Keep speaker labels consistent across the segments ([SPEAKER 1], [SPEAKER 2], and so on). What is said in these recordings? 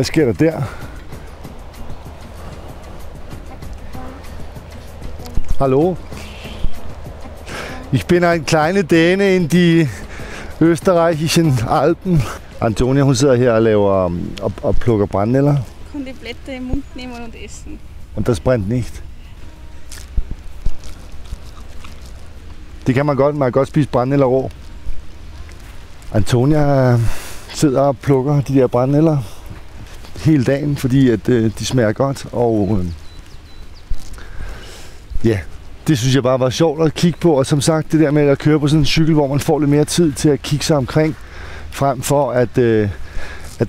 [SPEAKER 1] Hvad sker der der? Hallo? Ich bin ein kleine Däne in die österreichischen Alpen. Antonia, hun sidder her og laver og plukker brændenælder.
[SPEAKER 2] Kun die Blätter im Mund nehmen und essen.
[SPEAKER 1] Und das brennt nicht. Det kan man kan godt spise brændenælder rå. Antonia sidder og plukker de der brændenælder hele dagen, fordi at de smager godt. Og ja, det synes jeg bare var sjovt at kigge på. Og som sagt, det der med at køre på sådan en cykel, hvor man får lidt mere tid til at kigge sig omkring, frem for at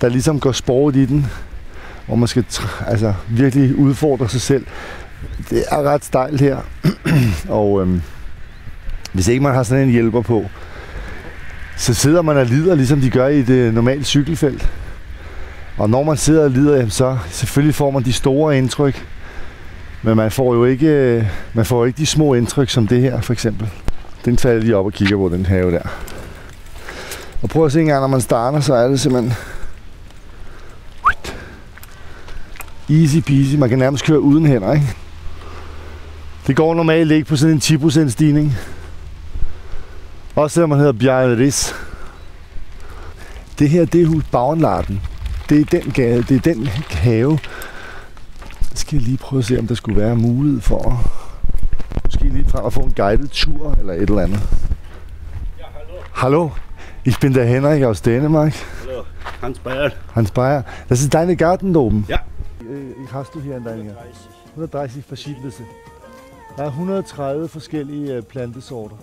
[SPEAKER 1] der ligesom går sport i den, hvor man skal virkelig udfordre sig selv. Det er ret stejlt her. Og hvis ikke man har sådan en hjælper på, så sidder man og lider, ligesom de gør i det normale cykelfelt. Og når man sidder og lider, så selvfølgelig får man de store indtryk. Men man får jo ikke de små indtryk som det her, for eksempel. Den falder lige op og kigger på, den have der. Og prøv at se engang, når man starter, så er det simpelthen easy peasy. Man kan nærmest køre uden hænder, ikke? Det går normalt ikke på sådan en 10% stigning. Også selvom man hedder Bjarne Riis. Det her, det er hus Bauernladen. Det er den gade, det er den have. Jeg skal lige prøve at se, om der skulle være mulighed for måske lige frem at få en guided tur eller et eller andet.
[SPEAKER 3] Ja, hallo.
[SPEAKER 1] Hallo, ich bin der Henrik aus Dänemark.
[SPEAKER 3] Hallo, Hans Bayer.
[SPEAKER 1] Hans Bayer. Das ist deine Garten da oben?
[SPEAKER 3] Ja.
[SPEAKER 1] Hast du hier in deine Garten? 130 verschiedene. Der er 130 forskellige plantesorter.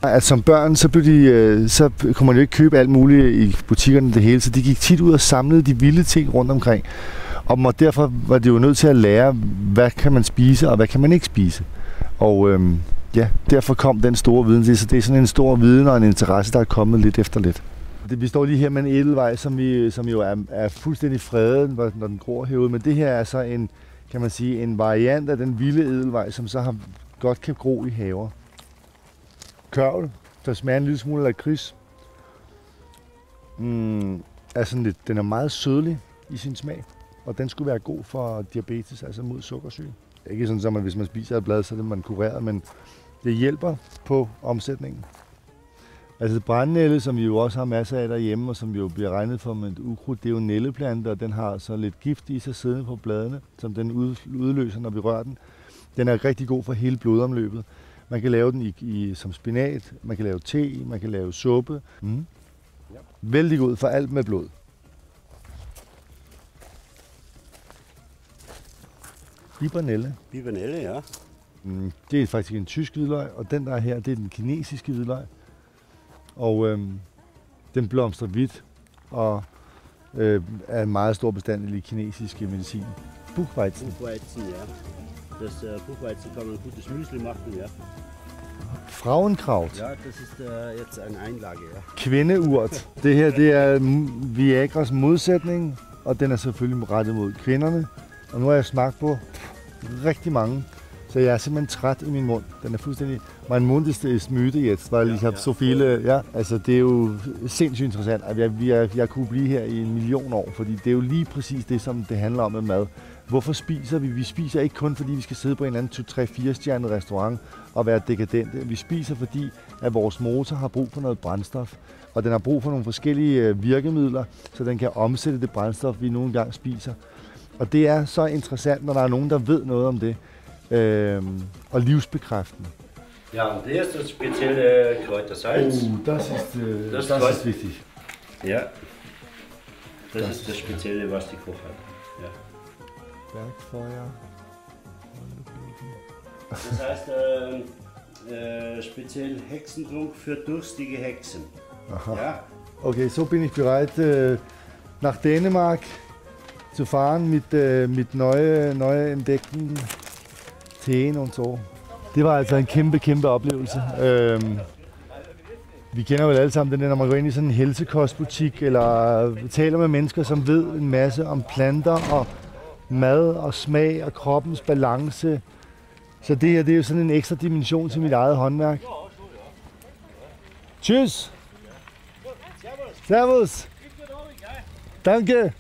[SPEAKER 1] Altså som børn, så kunne man jo ikke købe alt muligt i butikkerne det hele, så de gik tit ud og samlede de vilde ting rundt omkring. Og derfor var det jo nødt til at lære, hvad kan man spise og hvad kan man ikke spise. Og ja, derfor kom den store viden. Så det er sådan en stor viden og en interesse, der er kommet lidt efter lidt. Vi står lige her med en edelvej, som jo er fuldstændig fredet, når den gror herude. Men det her er så en variant af den vilde edelvej, som så godt kan gro i haver. Kørvel, der smager en lille smule lakrids. Er sådan lidt, den er meget sødlig i sin smag, og den skulle være god for diabetes, altså mod sukkersyge. Ikke sådan, at hvis man spiser et blad, så er det man kureret, men det hjælper på omsætningen. Altså brændenælde, som vi jo også har masser af derhjemme, og som jo bliver regnet for med et ukrudt, det er jo en nælleplante, og den har så lidt gift i sig siddende på bladene, som den udløser, når vi rører den. Den er rigtig god for hele blodomløbet. Man kan lave den som spinat, man kan lave te, man kan lave suppe. Ja. Vældig god for alt med blod. Bibernelle.
[SPEAKER 3] Bibernelle, ja.
[SPEAKER 1] Det er faktisk en tysk hvidløg, og den der er her, det er den kinesiske hvidløg. Og den blomstrer hvidt og er en meget stor bestanddel i kinesiske medicin. Buchweizen.
[SPEAKER 3] Buchweizen, ja. Das Buchweizen kann man gutes Müsli machen, ja.
[SPEAKER 1] Frauenkraut.
[SPEAKER 3] Ja, das ist jetzt eine Einlage, ja.
[SPEAKER 1] Kvindeurt. Det her, det er Viagras modsætning, og den er selvfølgelig rettet mod kvinderne. Og nu har jeg smagt på rigtig mange, så jeg er simpelthen træt i min mund. Den er fuldstændig... Mein Mund ist müde jetzt, weil ich habe so viele... Ja, altså det er jo sindssygt interessant, at jeg kunne blive her i 1 million år, fordi det er jo lige præcis det, som det handler om med mad. Hvorfor spiser vi? Vi spiser ikke kun, fordi vi skal sidde på en anden 2-3-4 stjernet restaurant og være dekadente. Vi spiser, fordi at vores motor har brug for noget brændstof, og den har brug for nogle forskellige virkemidler, så den kan omsætte det brændstof, vi nogle gange spiser. Og det er så interessant, når der er nogen, der ved noget om det, og livsbekræftende.
[SPEAKER 3] Ja, und das ist das spezielle Kräutersalz.
[SPEAKER 1] Das ist wichtig.
[SPEAKER 3] Ja, das ist das Spezielle, was die kochen. Ja.
[SPEAKER 1] Bergfeuer.
[SPEAKER 3] Das heißt, speziell Hexentrunk für durstige Hexen.
[SPEAKER 1] Aha.
[SPEAKER 3] Ja?
[SPEAKER 1] Okay, so bin ich bereit, nach Dänemark zu fahren mit neue entdeckten Teen und so. Det var altså en kæmpe oplevelse. Vi kender vel alle sammen den der, når man går ind i sådan en helsekostbutik, eller taler med mennesker, som ved en masse om planter og mad og smag og kroppens balance. Så det her, det er jo sådan en ekstra dimension til mit eget håndværk. Tschüss! Servus! Danke!